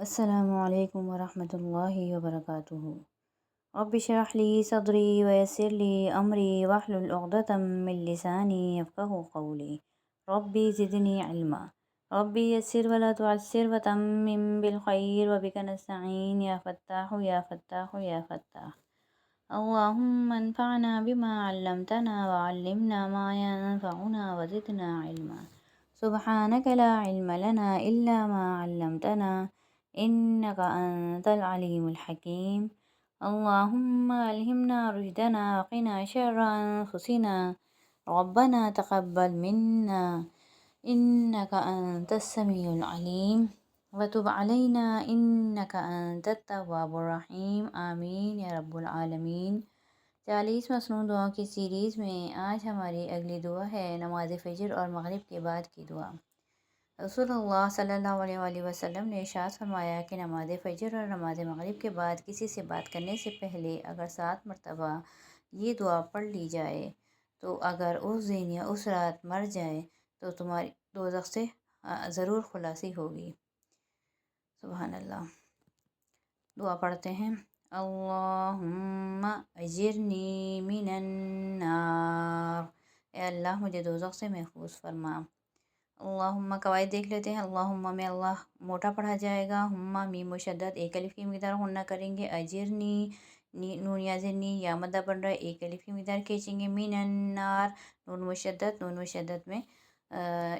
السلام علیکم ورحمۃ اللہ وبرکاتہ۔ رب اشرح لی صدری ویسر لی امری واحلل عقدۃ من لسانی یفقہوا قولی۔ ربی زدنی علما، ربی یسر ولا تعسر وتمم بالخیر وبک نستعین یا فتاح یا فتاح یا فتاح۔ اللہم انفعنا بما علمتنا وعلمنا ما ينفعنا وزدنا علما۔ سبحانک لا علم لنا الا ما علمتنا انک انت العلیم الحکیم۔ اللہم الہمنا رشدنا وقنا شر انفسنا ربنا تقبل منا انک انت السمیع العلیم وتب علینا انک انت التواب الرحیم، آمین یا رب العالمین۔ 40 مصنون دعاؤں کی سیریز میں آج ہماری اگلی دعا ہے نماز فجر اور مغرب کے بعد کی دعا۔ رسول اللہ صلی اللہ علیہ وآلہ وسلم نے ارشاد فرمایا کہ نماز فجر اور نماز مغرب کے بعد کسی سے بات کرنے سے پہلے اگر 7 مرتبہ یہ دعا پڑھ لی جائے تو اگر اس دن یا اس رات مر جائے تو تمہاری دوزخ سے ضرور خلاصی ہوگی۔ سبحان اللہ۔ دعا پڑھتے ہیں۔ اللہم اجرنی من النار، اے اللہ مجھے دوزخ سے محفوظ فرما۔ اللہم قواعد دیکھ لیتے ہیں۔ اللہم میں اللہ موٹا پڑھا جائے گا، ہما میم مشدد ایک الف کی مقدار غنہ کریں گے، اجرنی نون یا زنی یا مدہ بن رہا ہے، ایک الف کی مقدار کھینچیں گے، من النار نون مشدد میں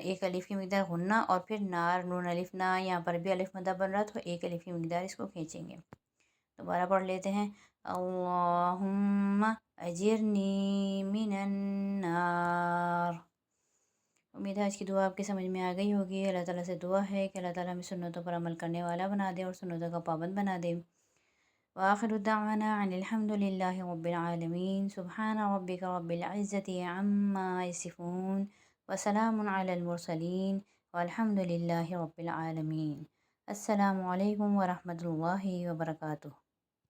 ایک الف کی مقدار غنہ اور پھر نار نون الف نا، یہاں پر بھی الف مدہ بن رہا تو ایک الف کی مقدار اس کو کھینچیں گے۔ دوبارہ پڑھ لیتے ہیں۔ اللہم اجرنی من النار۔ امید ہے آج کی دعا آپ کی سمجھ میں آ گئی ہوگی۔ اللہ تعالیٰ سے دعا ہے کہ اللہ تعالیٰ ہمیں سنتوں پر عمل کرنے والا بنا دے اور سنتوں کا پابند بنا دے۔ وآخر دعوانا ان الحمد للہ رب العالمین۔ سبحان ربک رب العزة عما یصفون وسلام علی المرسلین والحمد للہ رب العالمین۔ السلام علیکم ورحمۃ اللہ وبرکاتہ۔